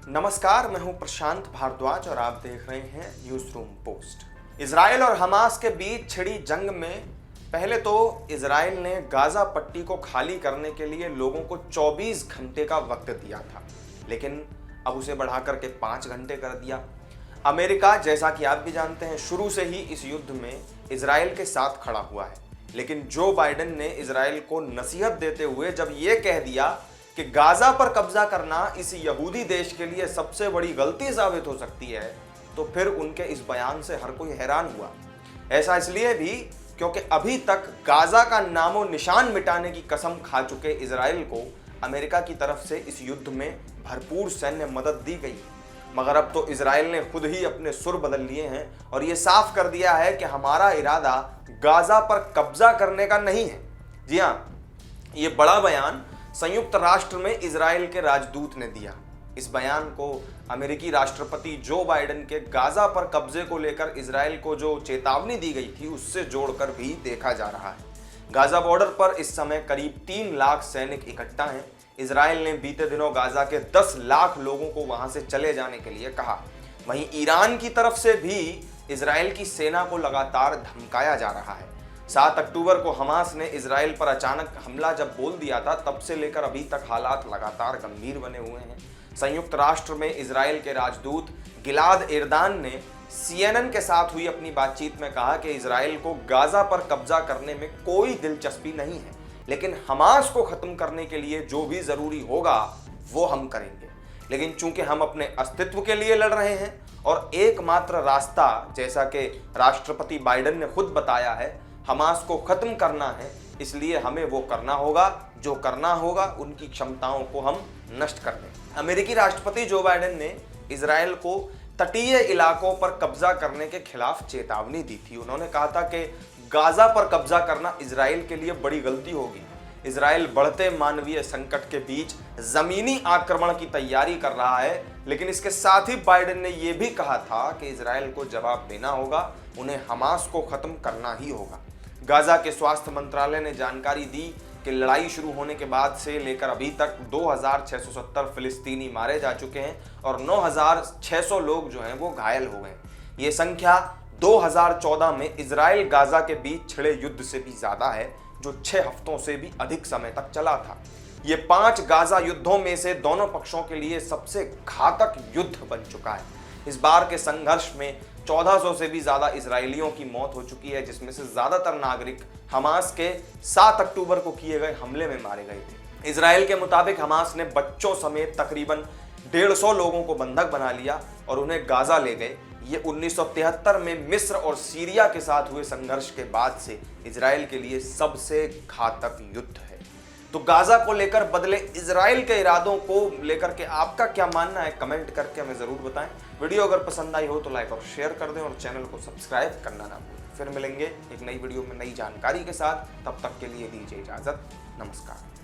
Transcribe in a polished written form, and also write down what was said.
नमस्कार, मैं हूं प्रशांत भारद्वाज और आप देख रहे हैं न्यूज रूम पोस्ट। इजराइल और हमास के बीच छिड़ी जंग में पहले तो इजराइल ने गाजा पट्टी को खाली करने के लिए लोगों को 24 घंटे का वक्त दिया था, लेकिन अब उसे बढ़ाकर के 5 घंटे कर दिया। अमेरिका, जैसा कि आप भी जानते हैं, शुरू से ही इस युद्ध में इजराइल के साथ खड़ा हुआ है, लेकिन जो बाइडेन ने इजराइल को नसीहत देते हुए जब ये कह दिया कि गाजा पर कब्जा करना इस यहूदी देश के लिए सबसे बड़ी गलती साबित हो सकती है, तो फिर उनके इस बयान से हर कोई हैरान हुआ। ऐसा इसलिए भी क्योंकि अभी तक गाजा का नामो निशान मिटाने की कसम खा चुके इजराइल को अमेरिका की तरफ से इस युद्ध में भरपूर सैन्य मदद दी गई। मगर अब तो इजराइल ने खुद ही अपने सुर बदल लिए हैं और ये साफ कर दिया है कि हमारा इरादा गाजा पर कब्जा करने का नहीं है। जी हाँ, ये बड़ा बयान संयुक्त राष्ट्र में इजराइल के राजदूत ने दिया। इस बयान को अमेरिकी राष्ट्रपति जो बाइडेन के गाजा पर कब्जे को लेकर इजराइल को जो चेतावनी दी गई थी उससे जोड़कर भी देखा जा रहा है। गाजा बॉर्डर पर इस समय करीब 3 लाख सैनिक इकट्ठा हैं। इजराइल ने बीते दिनों गाजा के 10 लाख लोगों को वहां से चले जाने के लिए कहा। वहीं ईरान की तरफ से भी इजराइल की सेना को लगातार धमकाया जा रहा है। 7 अक्टूबर को हमास ने इजराइल पर अचानक हमला जब बोल दिया था, तब से लेकर अभी तक हालात लगातार गंभीर बने हुए हैं। संयुक्त राष्ट्र में इजराइल के राजदूत गिलाद एरदान ने CNN के साथ हुई अपनी बातचीत में कहा कि इजराइल को गाजा पर कब्जा करने में कोई दिलचस्पी नहीं है, लेकिन हमास को खत्म करने के लिए जो भी जरूरी होगा वो हम करेंगे। लेकिन चूंकि हम अपने अस्तित्व के लिए लड़ रहे हैं और एकमात्र रास्ता, जैसा कि राष्ट्रपति बाइडेन ने खुद बताया है, हमास को खत्म करना है, इसलिए हमें वो करना होगा जो करना होगा। उनकी क्षमताओं को हम नष्ट कर दें। अमेरिकी राष्ट्रपति जो बाइडेन ने इजराइल को तटीय इलाकों पर कब्जा करने के खिलाफ चेतावनी दी थी। उन्होंने कहा था कि गाजा पर कब्जा करना इजराइल के लिए बड़ी गलती होगी। इजराइल बढ़ते मानवीय संकट के बीच जमीनी आक्रमण की तैयारी कर रहा है, लेकिन इसके साथ ही बाइडेन ने यह भी कहा था कि इजराइल को जवाब देना होगा, उन्हें हमास को खत्म करना ही होगा। गाजा के स्वास्थ्य मंत्रालय ने जानकारी दी कि लड़ाई शुरू होने के बाद से लेकर अभी तक 2670 फिलिस्तीनी मारे जा चुके हैं और 9600 लोग जो हैं वो घायल हो गए। ये संख्या 2014 में इजराइल गाजा के बीच छिड़े युद्ध से भी ज्यादा है, जो 6 हफ्तों से भी अधिक समय तक चला था। ये 5 गाजा युद्धों में से दोनों पक्षों के लिए सबसे घातक युद्ध बन चुका है। इस बार के संघर्ष में 1400 से भी ज्यादा इजरायलियों की मौत हो चुकी है, जिसमें से ज्यादातर नागरिक हमास के 7 अक्टूबर को किए गए हमले में मारे गए थे। इजराइल के मुताबिक हमास ने बच्चों समेत तकरीबन 150 लोगों को बंधक बना लिया और उन्हें गाजा ले गए। ये 1973 में मिस्र और सीरिया के साथ हुए संघर्ष के बाद से इजराइल के लिए सबसे घातक युद्ध है। तो गाजा को लेकर बदले इजराइल के इरादों को लेकर के आपका क्या मानना है, कमेंट करके हमें जरूर बताएं। वीडियो अगर पसंद आई हो तो लाइक और शेयर कर दें और चैनल को सब्सक्राइब करना ना भूलें। फिर मिलेंगे एक नई वीडियो में नई जानकारी के साथ। तब तक के लिए दीजिए इजाजत। नमस्कार।